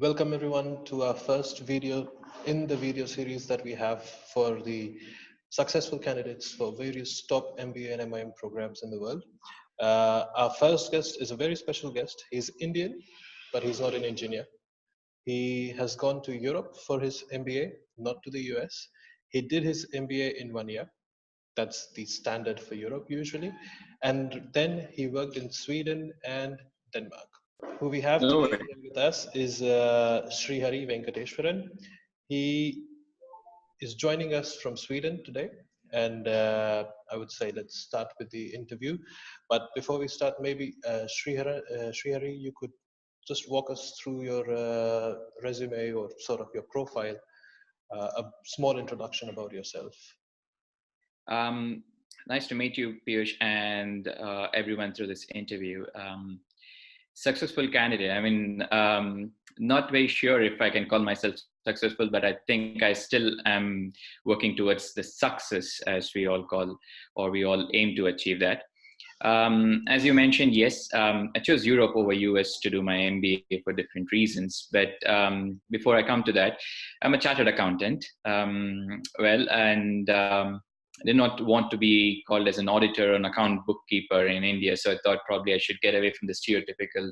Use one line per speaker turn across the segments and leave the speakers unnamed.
Welcome everyone to our first video in the video series that we have for the successful candidates for various top MBA and MIM programs in the world. Our first guest is a very special guest. He's Indian, but he's not an engineer. He has gone to Europe for his MBA, not to the US. He did his MBA in 1 year. That's the standard for Europe usually. And then he worked in Sweden and Denmark. Who we have
No
today
worries.
here with us is Shrihari Venkateshwaran. He is joining us from Sweden today. And I would say let's start with the interview. But before we start, maybe Shrihari, you could just walk us through your resume or sort of your profile, a small introduction about yourself.
Um, Nice to meet you, Piyush, and everyone through this interview. Successful candidate. Not very sure if I can call myself successful, but I think I still am working towards the success, as we all call, or we all aim to achieve that. As you mentioned, yes, I chose Europe over US to do my MBA for different reasons. But before I come to that, I'm a chartered accountant. I did not want to be called as an auditor or an account bookkeeper in India. So I thought probably I should get away from the stereotypical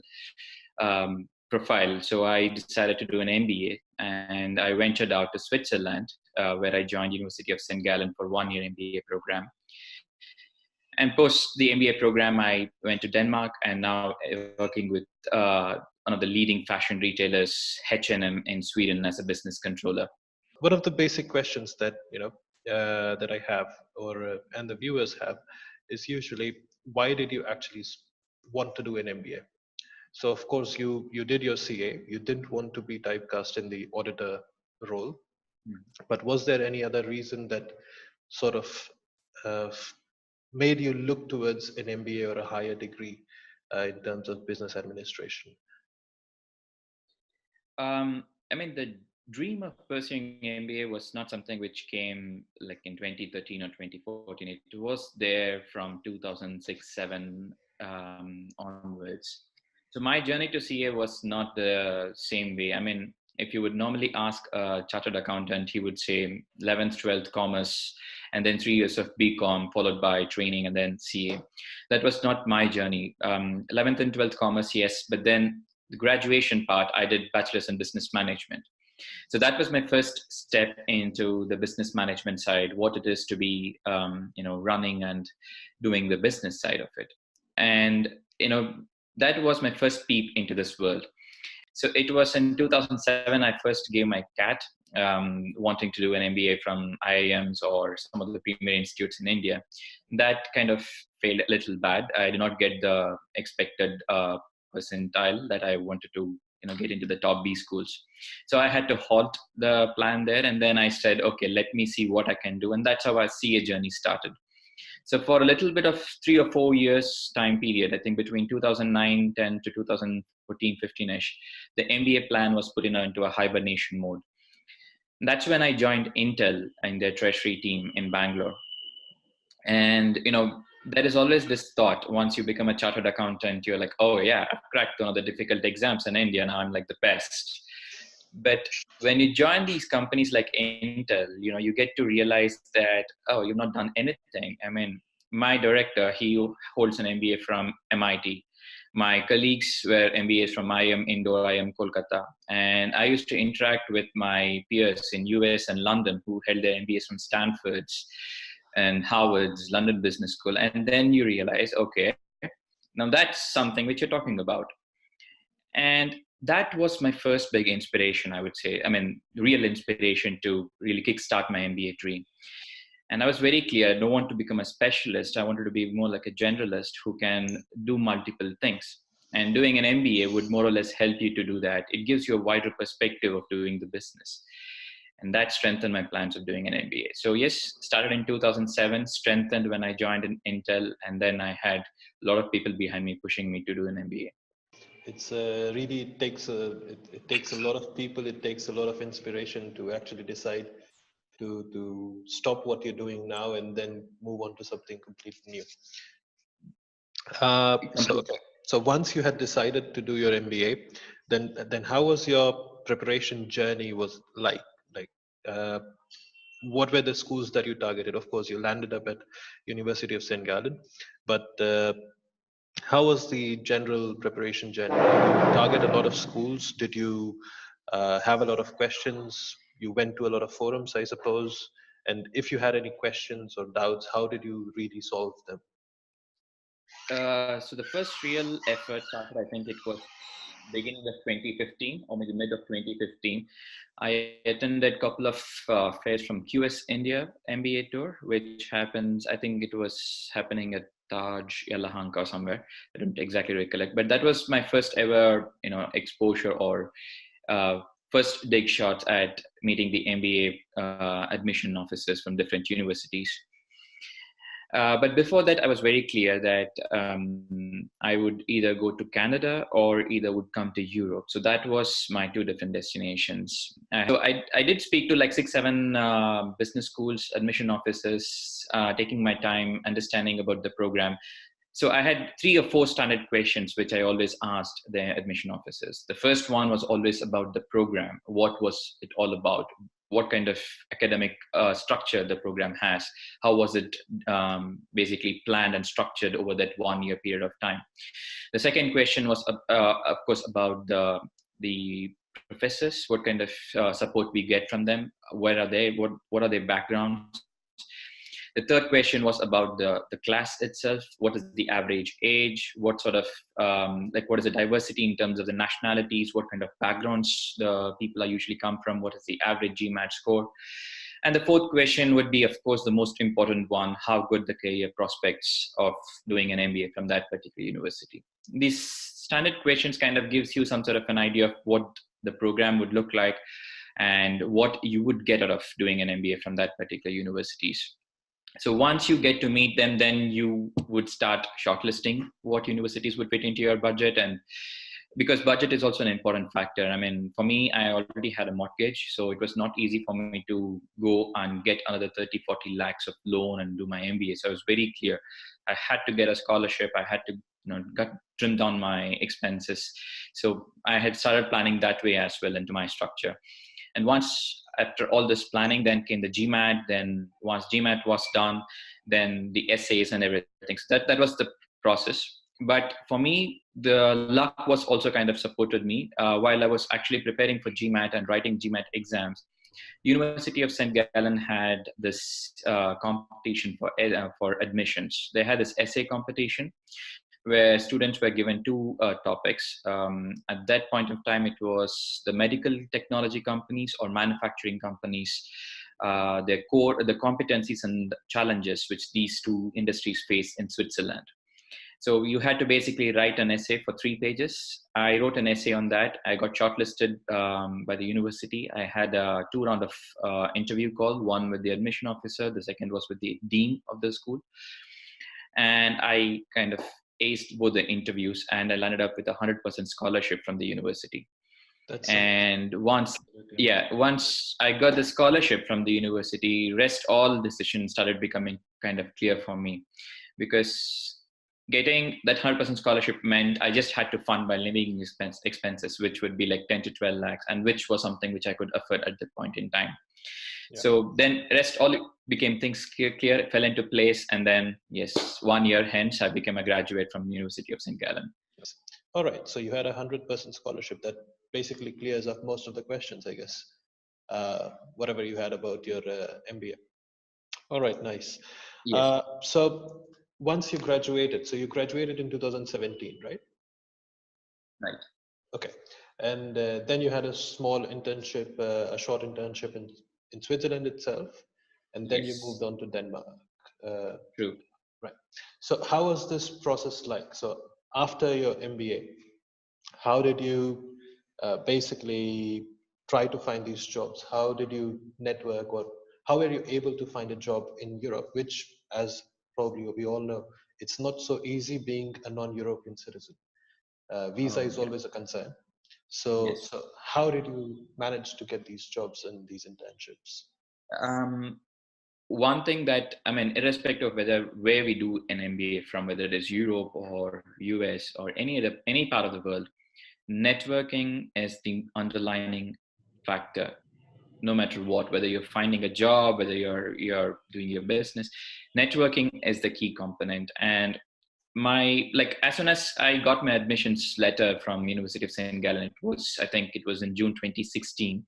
profile. So I decided to do an MBA, and I ventured out to Switzerland, where I joined University of St. Gallen for 1 year MBA program. And post the MBA program, I went to Denmark, and now working with one of the leading fashion retailers, H&M, in Sweden as a business controller.
One of the basic questions that that I have, or and the viewers have, is usually why did you actually want to do an MBA? So of course you did your CA. You didn't want to be typecast in the auditor role, but was there any other reason that sort of uh, made you look towards an MBA or a higher degree in terms of business administration?
The dream of pursuing MBA was not something which came like in 2013 or 2014. It was there from 2006-7 onwards. So my journey to CA was not the same way. If you would normally ask a chartered accountant, he would say 11th, 12th commerce, and then 3 years of BCom followed by training and then CA. That was not my journey. 11th and 12th commerce, yes, but then the graduation part, I did bachelor's in business management. So that was my first step into the business management side, what it is to be, running and doing the business side of it. And, that was my first peep into this world. So it was in 2007, I first gave my CAT, wanting to do an MBA from IIMs or some of the premier institutes in India. That kind of failed a little bad. I did not get the expected percentile that I wanted to get into the top B schools. So I had to halt the plan there, and then I said, okay, let me see what I can do. And that's how our CA journey started. So for a little bit of 3 or 4 years time period, I think between 2009-10 to 2014-15ish, the MBA plan was put into a hibernation mode. That's when I joined Intel in their treasury team in Bangalore. And there is always this thought, once you become a chartered accountant, you're like, oh yeah, I've cracked one of the difficult exams in India, now I'm like the best. But when you join these companies like Intel, you get to realize that, oh, you've not done anything. My director, he holds an MBA from MIT. My colleagues were MBAs from IIM Indore, IIM Kolkata. And I used to interact with my peers in US and London who held their MBAs from Stanford's and Harvard's, London Business School. And then you realize, okay, now that's something which you're talking about. And that was my first big inspiration, I would say. Real inspiration to really kickstart my MBA dream. And I was very clear, I don't want to become a specialist. I wanted to be more like a generalist who can do multiple things. And doing an MBA would more or less help you to do that. It gives you a wider perspective of doing the business. And that strengthened my plans of doing an MBA. So yes, started in 2007, strengthened when I joined in Intel. And then I had a lot of people behind me pushing me to do an MBA.
It's really takes it takes a lot of people. It takes a lot of inspiration to actually decide to stop what you're doing now and then move on to something completely new. So once you had decided to do your MBA, then how was your preparation journey was like? Like, uh, what were the schools that you targeted? Of course, you landed up at University of St. Gallen, but how was the general preparation journey? Did you target a lot of schools? Did you have a lot of questions? You went to a lot of forums, I suppose. And if you had any questions or doubts, how did you really solve them?
So the first real effort started, I think it was beginning of 2015 or maybe mid of 2015. I attended a couple of fairs from QS India MBA tour, which happens, I think it was happening at Taj Yelahanka or somewhere. I don't exactly recollect, but that was my first ever, exposure or uh, first big shots at meeting the MBA admission officers from different universities. But before that, I was very clear that I would either go to Canada or either would come to Europe. So that was my two different destinations. So I did speak to like 6, 7 business schools, admission officers, taking my time, understanding about the program. So I had 3 or 4 standard questions which I always asked the admission officers. The first one was always about the program. What was it all about? What kind of academic structure the program has? How was it basically planned and structured over that 1 year period of time? The second question was, of course, about the professors. What kind of support we get from them? Where are they? What are their backgrounds? The third question was about the class itself. What is the average age? What sort of what is the diversity in terms of the nationalities? What kind of backgrounds the people are usually come from? What is the average GMAT score? And the fourth question would be, of course, the most important one: how good the career prospects of doing an MBA from that particular university. These standard questions kind of gives you some sort of an idea of what the program would look like and what you would get out of doing an MBA from that particular universities. So once you get to meet them, then you would start shortlisting what universities would fit into your budget. And because budget is also an important factor. I mean, for me, I already had a mortgage, so it was not easy for me to go and get another 30, 40 lakhs of loan and do my MBA. So I was very clear. I had to get a scholarship. I had to, trim down my expenses. So I had started planning that way as well into my structure. And once after all this planning, then came the GMAT. Then once GMAT was done, then the essays and everything. So that was the process. But for me, the luck was also kind of supported me while I was actually preparing for GMAT and writing GMAT exams. University of St. Gallen had this competition for admissions. They had this essay competition where students were given 2 topics. At that point of time, it was the medical technology companies or manufacturing companies, their core, the competencies and challenges which these 2 industries face in Switzerland. So you had to basically write an essay for 3 pages. I wrote an essay on that. I got shortlisted by the university. I had a 2 round of interview call, one with the admission officer, the second was with the dean of the school. And I kind of aced both the interviews and I landed up with 100% scholarship from the university.
That's
And once I got the scholarship from the university, rest all decisions started becoming kind of clear for me, because getting that 100% scholarship meant I just had to fund my living expenses, which would be like 10 to 12 lakhs, and which was something which I could afford at that point in time. Yeah. So then rest all became things clear, fell into place. And then, yes, 1 year hence, I became a graduate from the University of St. Gallen.
All right. So you had 100% scholarship. That basically clears up most of the questions, I guess, whatever you had about your MBA. All right. Nice. Yes. So once you graduated, so you graduated in 2017, right?
Right.
Okay. And then you had a small internship, a short internship in Switzerland itself, and then you moved on to Denmark.
True.
Right. So how was this process like? So after your MBA, how did you basically try to find these jobs? How did you network, or how were you able to find a job in Europe, which, as probably we all know, it's not so easy being a non-European citizen. Visa is always a concern. So how did you manage to get these jobs and these internships?
One thing that, I mean, irrespective of where we do an MBA from, whether it is Europe or US or any part of the world, networking is the underlining factor. No matter what, whether you're finding a job, whether you're doing your business, networking is the key component. And as soon as I got my admissions letter from University of St. Gallen, I think it was in June 2016.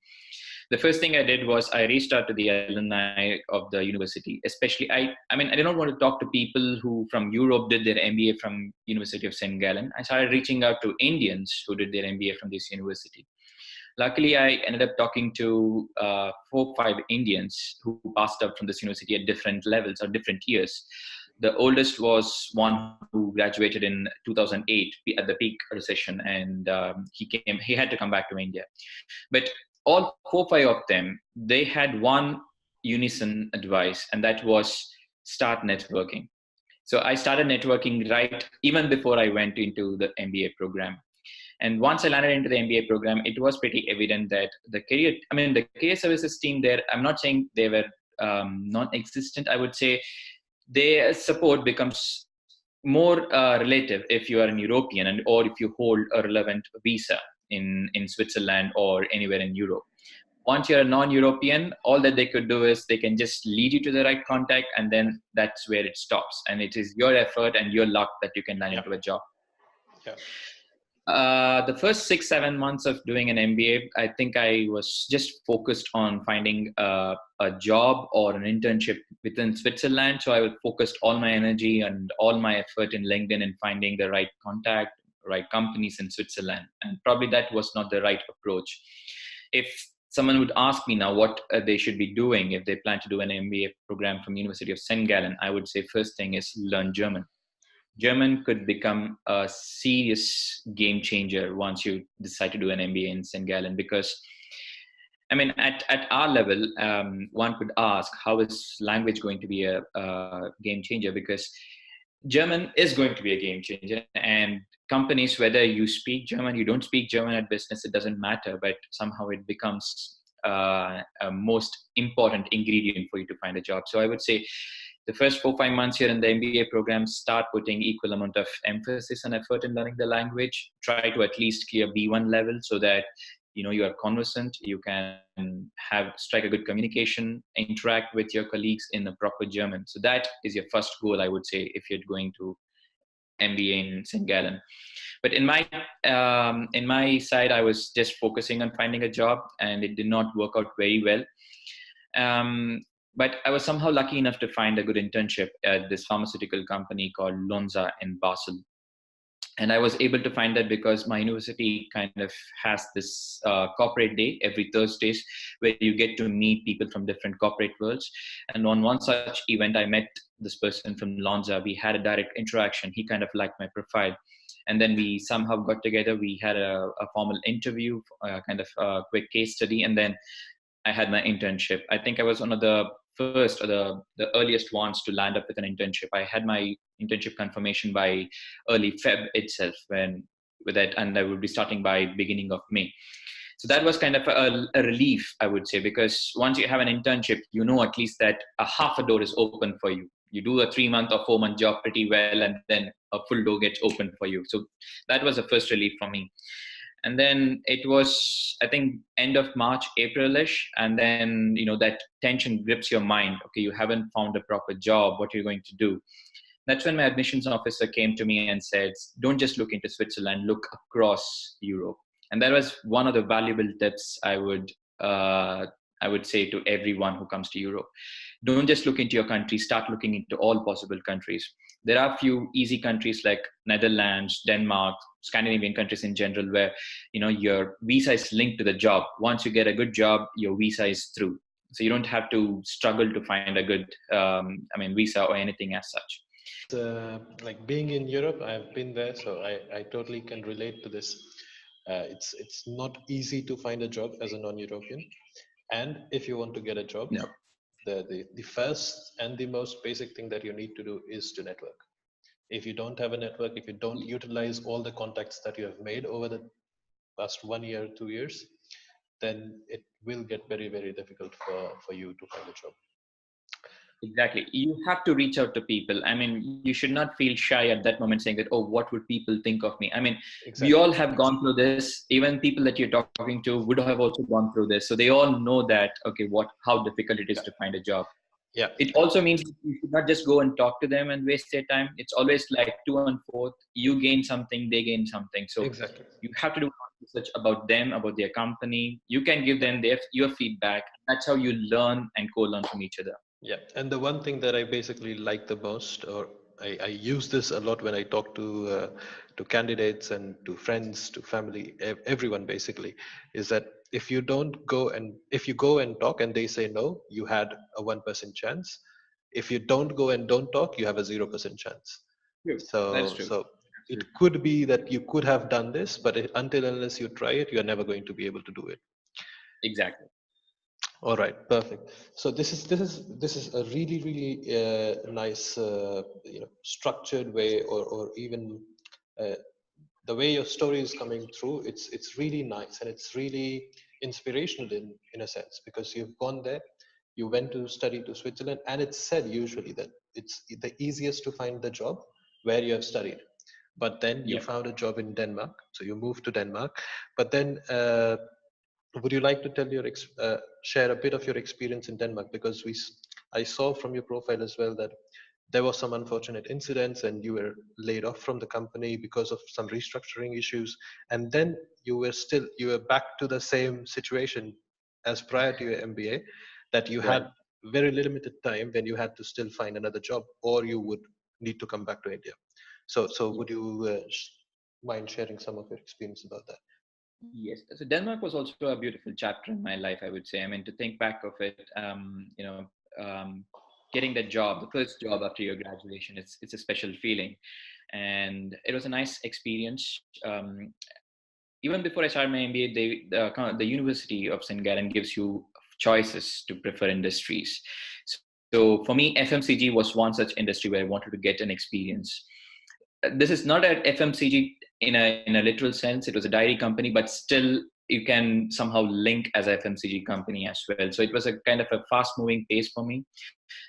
The first thing I did was I reached out to the alumni of the university. Especially, I did not want to talk to people who from Europe did their MBA from University of St. Gallen. I started reaching out to Indians who did their MBA from this university. Luckily, I ended up talking to 4 or 5 Indians who passed out from this university at different levels or different years. The oldest was one who graduated in 2008 at the peak recession, and he had to come back to India. But all 4 or 5 of them, they had one unison advice, and that was start networking. So I started networking right even before I went into the MBA program. And once I landed into the MBA program, it was pretty evident that the career services team there, I'm not saying they were non-existent. I would say their support becomes more relative if you are an European or if you hold a relevant visa in Switzerland or anywhere in Europe. Once you're a non-European, all that they could do is they can just lead you to the right contact, and then that's where it stops. And it is your effort and your luck that you can land into a job.
Yeah.
The first 6-7 months of doing an MBA, I think I was just focused on finding a job or an internship within Switzerland. So I focused all my energy and all my effort in LinkedIn in finding the right contact, right companies in Switzerland. And probably that was not the right approach. If someone would ask me now what they should be doing if they plan to do an MBA program from University of St. Gallen, I would say first thing is learn German. German could become a serious game changer once you decide to do an MBA in St. Gallen, because at our level, one could ask, how is language going to be a game changer? Because German is going to be a game changer, and companies, whether you speak German, you don't speak German at business, it doesn't matter, but somehow it becomes a most important ingredient for you to find a job. So I would say the first 4-5 months here in the MBA program, start putting equal amount of emphasis and effort in learning the language. Try to at least clear B1 level so that you are conversant, you can strike a good communication, interact with your colleagues in a proper German. So that is your first goal, I would say, if you're going to MBA in St. Gallen. But in my side, I was just focusing on finding a job, and it did not work out very well. But I was somehow lucky enough to find a good internship at this pharmaceutical company called Lonza in Basel. And I was able to find that because my university kind of has this corporate day every Thursdays where you get to meet people from different corporate worlds. And on one such event, I met this person from Lonza. We had a direct interaction. He kind of liked my profile. And then we somehow got together. We had a formal interview, kind of a quick case study. And then I had my internship. I think I was one of the first or the earliest ones to land up with an internship. I had my internship confirmation by early Feb itself, and I would be starting by beginning of May. So that was kind of a relief, I would say, because once you have an internship, at least that a half a door is open for you. You do a 3-month or 4-month job pretty well, and then a full door gets open for you. So that was the first relief for me. And then it was, I think, end of March, April-ish. And then, that tension grips your mind. Okay, you haven't found a proper job. What are you going to do? That's when my admissions officer came to me and said, don't just look into Switzerland, look across Europe. And that was one of the valuable tips I would say to everyone who comes to Europe. Don't just look into your country, start looking into all possible countries. There are a few easy countries like Netherlands, Denmark, Scandinavian countries in general, where your visa is linked to the job. Once you get a good job, your visa is through. So you don't have to struggle to find a good visa or anything as such.
Like being in Europe, I've been there, so I totally can relate to this. It's not easy to find a job as a non-European, and if you want to get a job,
No.
The first and the most basic thing that you need to do is to network. If you don't have a network, if you don't utilize all the contacts that you have made over the past 1 year, 2 years, then it will get very, very difficult for you to find a job.
Exactly. You have to reach out to people. I mean, you should not feel shy at that moment saying that, oh, what would people think of me? I mean, we
Exactly.
all have gone through this. Even people that you're talking to would have also gone through this. So they all know that, okay, how difficult it is
Yeah.
to find a job.
Yeah.
It also means you should not just go and talk to them and waste their time. It's always like to and forth. You gain something, they gain something. So
Exactly.
you have to do research about them, about their company. You can give
Yeah.
them your feedback. That's how you learn and co-learn from each other.
Yeah, and the one thing that I basically like the most, or I use this a lot when I talk to candidates and to friends, to family, everyone basically, is that if you go and talk and they say no, you had a 1% chance. If you don't go and don't talk, you have a 0% chance.
True. That's true.
So it
Absolutely.
could be that you could have done this, but until unless you try it, you're never going to be able to do it.
Exactly.
All right, perfect. So this is a really nice structured way, or even uh, the way your story is coming through. It's really nice, and it's really inspirational in a sense, because you've gone there, you went to study to Switzerland, and it's said usually that it's the easiest to find the job where you have studied. But then you
Yeah.
found a job in Denmark, so you moved to Denmark. But then would you like to share a bit of your experience in Denmark? Because I saw from your profile as well that there was some unfortunate incidents and you were laid off from the company because of some restructuring issues. And then you were back to the same situation as prior to your MBA, that you had
Right.
very limited time when you had to still find another job, or you would need to come back to India. So
Yeah.
would you mind sharing some of your experience about that?
Yes. So Denmark was also a beautiful chapter in my life, I would say. I mean, to think back of it, getting that job, the first job after your graduation, it's a special feeling, and it was a nice experience. Even before I started my MBA, the University of St. Gallen gives you choices to prefer industries. So for me, FMCG was one such industry where I wanted to get an experience. This is not at FMCG in a literal sense. It was a dairy company, but still you can somehow link as a FMCG company as well. So it was a kind of a fast moving pace for me.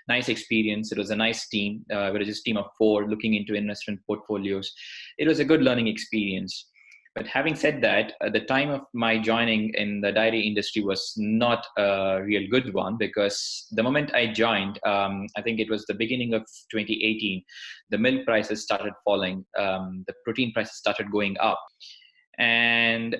Nice experience. It was a nice team. We were just a team of 4 looking into investment portfolios. It was a good learning experience. But having said that, the time of my joining in the dairy industry was not a real good one, because the moment I joined, I think it was the beginning of 2018, the milk prices started falling, the protein prices started going up. And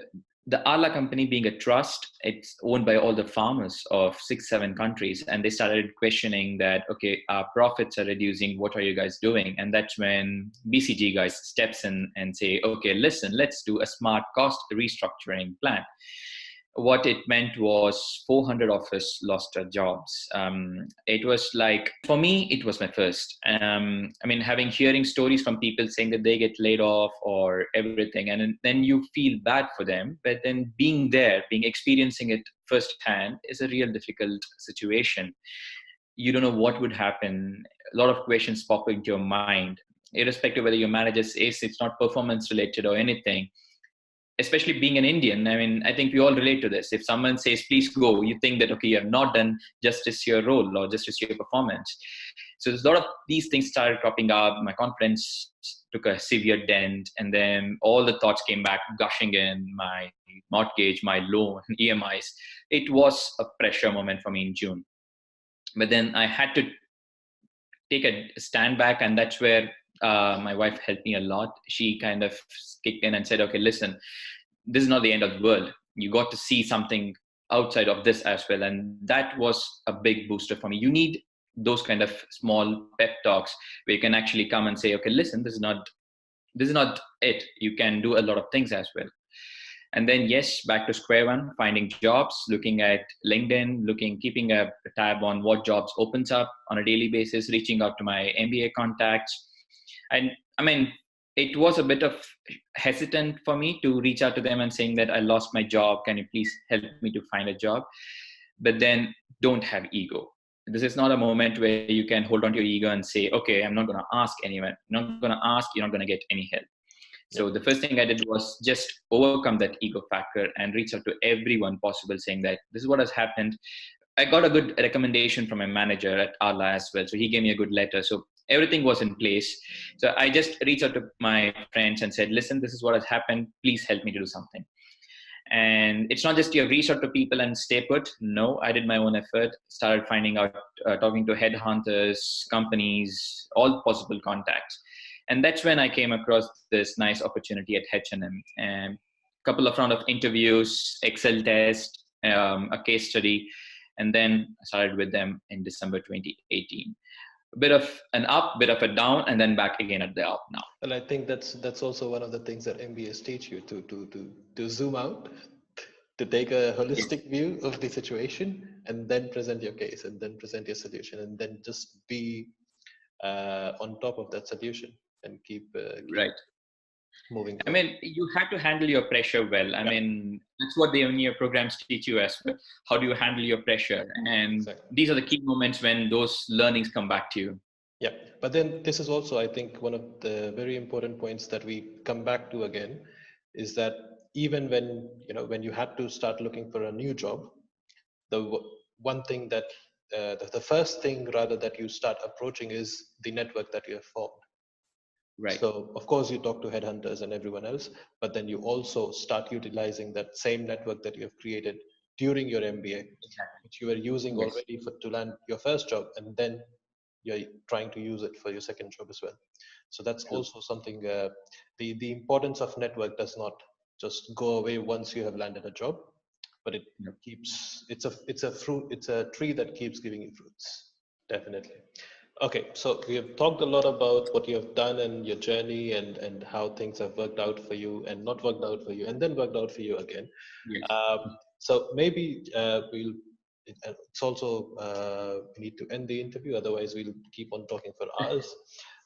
the Arla company, being a trust, it's owned by all the farmers of 6 7 countries, and they started questioning that, okay, our profits are reducing, what are you guys doing? And that's when BCG guys steps in and say, okay, listen, let's do a smart cost restructuring plan. What it meant was 400 of us lost their jobs. It was like, for me, it was my first. I mean, having hearing stories from people saying that they get laid off or everything, and then you feel bad for them. But then being there, being experiencing it firsthand, is a real difficult situation. You don't know what would happen. A lot of questions pop into your mind, irrespective whether your manager says it's not performance related or anything. Especially being an Indian, I mean, I think we all relate to this. If someone says, please go, you think that, okay, you have not done justice to your role or justice to your performance. So there's a lot of these things started cropping up. My confidence took a severe dent. And then all the thoughts came back gushing in: my mortgage, my loan, EMIs. It was a pressure moment for me in June. But then I had to take a stand back, and that's where my wife helped me a lot. She kind of kicked in and said, okay, listen, this is not the end of the world. You got to see something outside of this as well. And that was a big booster for me. You need those kind of small pep talks where you can actually come and say, okay, listen, this is not it. You can do a lot of things as well. And then, yes, back to square one, finding jobs, looking at LinkedIn, keeping a tab on what jobs opens up on a daily basis, reaching out to my MBA contacts. And I mean, it was a bit of hesitant for me to reach out to them and saying that I lost my job. Can you please help me to find a job? But then, don't have ego. This is not a moment where you can hold on to your ego and say, okay, I'm not going to ask anyone. You're not going to ask, you're not going to get any help.
Yep.
So the first thing I did was just overcome that ego factor and reach out to everyone possible, saying that this is what has happened. I got a good recommendation from my manager at Arla as well. So he gave me a good letter. So everything was in place. So I just reached out to my friends and said, listen, this is what has happened. Please help me to do something. And it's not just you reach out to people and stay put. No, I did my own effort, started finding out, talking to headhunters, companies, all possible contacts. And that's when I came across this nice opportunity at H&M. And a couple of round of interviews, Excel test, a case study, and then I started with them in December 2018. A bit of an up, bit of a down, and then back again at the up now.
And I think that's also one of the things that MBAs teach you to zoom out, to take a
Yes.
holistic view of the situation, and then present your case, and then present your solution, and then just be on top of that solution and keep
Right.
moving
I
forward.
mean, you have to handle your pressure well. I
Yeah,
mean, that's what the MBA programs teach you as well. How do you handle your pressure? And
exactly.
these are the key moments when those learnings come back to you.
Yeah, but then this is also, I think, one of the very important points that we come back to again is that even when you had to start looking for a new job, one thing that the first thing rather that you start approaching is the network that you have formed.
Right.
So of course you talk to headhunters and everyone else, but then you also start utilizing that same network that you have created during your MBA,
Exactly.
which you were using
Yes.
already to land your first job, and then you're trying to use it for your second job as well. So that's
True.
also something. The importance of network does not just go away once you have landed a job, but it
Yep.
keeps it's a tree that keeps giving you fruits. Definitely. Okay, so we have talked a lot about what you have done and your journey and how things have worked out for you and not worked out for you and then worked out for you again.
Yes.
So maybe it's also we need to end the interview, otherwise we'll keep on talking for hours.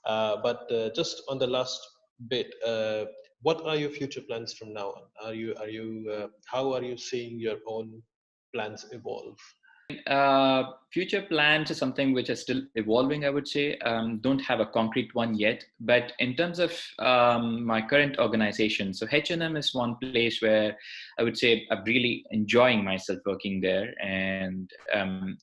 But just on the last bit, what are your future plans from now on? How are you seeing your own plans evolve?
Future plans is something which is still evolving, I would say. Don't have a concrete one yet. But in terms of my current organization, so H&M is one place where I would say I'm really enjoying myself working there. And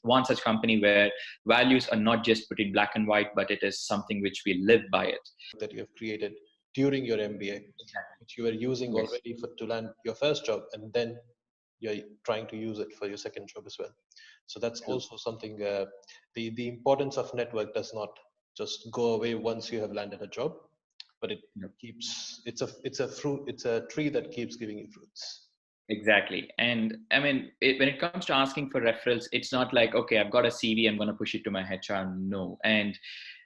one such company where values are not just put in black and white, but it is something which we live by it.
That you have created during your MBA,
Exactly.
which you were using
Yes.
already to land your first job, and then you're trying to use it for your second job as well. So that's
True.
also something. The importance of network does not just go away once you have landed a job, but it
Yep.
keeps it's a tree that keeps giving you fruits.
Exactly. And I mean, when it comes to asking for referrals, it's not like, okay, I've got a CV, I'm going to push it to my HR. No. And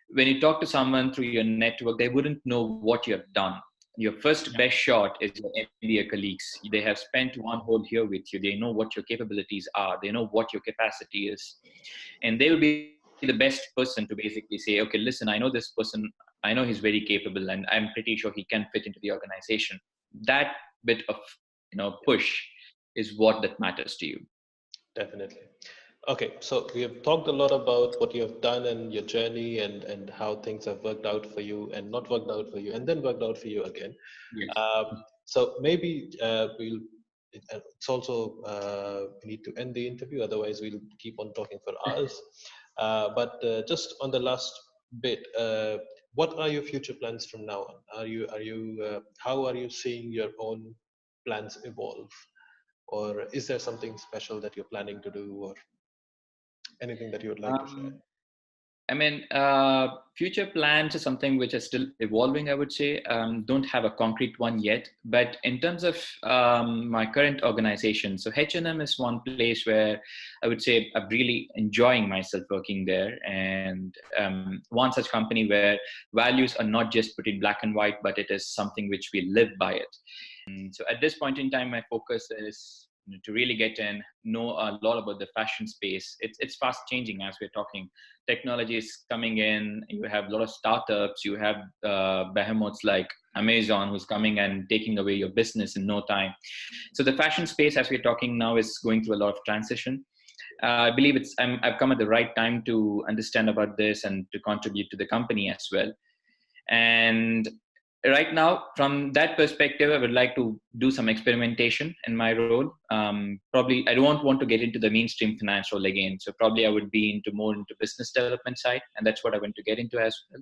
when you talk to someone through your network, they wouldn't know what you have done. Your first best shot is your MBA colleagues. They have spent one whole year with you. They know what your capabilities are. They know what your capacity is. And they will be the best person to basically say, okay, listen, I know this person, I know he's very capable, and I'm pretty sure he can fit into the organization. That bit of push is what that matters to you.
Definitely. Okay, so we have talked a lot about what you have done and your journey and how things have worked out for you and not worked out for you and then worked out for you again.
Yes.
So maybe it's also we need to end the interview, otherwise we'll keep on talking for hours. But just on the last bit, what are your future plans from now on? How are you seeing your own plans evolve? Or is there something special that you're planning to do, or anything that you would like to share?
Um, I mean, future plans is something which is still evolving, I would say. Don't have a concrete one yet. But in terms of my current organization, so H&M is one place where I would say I'm really enjoying myself working there. And one such company where values are not just put in black and white, but it is something which we live by it. So at this point in time, my focus is to really get in, know a lot about the fashion space. It's fast changing as we're talking. Technology is coming in. You have a lot of startups. You have behemoths like Amazon who's coming and taking away your business in no time. So the fashion space, as we're talking now, is going through a lot of transition. I believe I've come at the right time to understand about this and to contribute to the company as well. And right now, from that perspective, I would like to do some experimentation in my role. Probably, I don't want to get into the mainstream finance role again. So probably I would be more into business development side, and that's what I want to get into as well.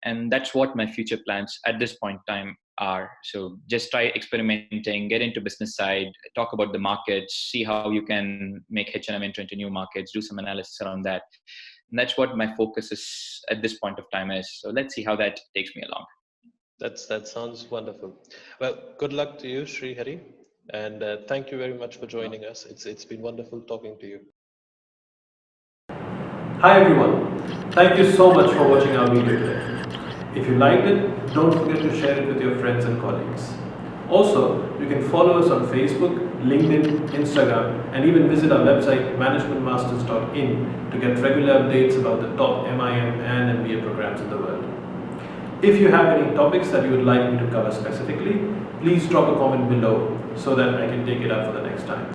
And that's what my future plans at this point in time are. So just try experimenting, get into business side, talk about the markets, see how you can make H&M enter into new markets, do some analysis around that. And that's what my focus is at this point of time is. So let's see how that takes me along.
That sounds wonderful. Well, good luck to you, Shrihari, and thank you very much for joining us. It's been wonderful talking to you.
Hi everyone, thank you so much for watching our video today. If you liked it, don't forget to share it with your friends and colleagues. Also, you can follow us on Facebook, LinkedIn, Instagram, and even visit our website managementmasters.in to get regular updates about the top MIM and MBA programs in the world. If you have any topics that you would like me to cover specifically, please drop a comment below so that I can take it up for the next time.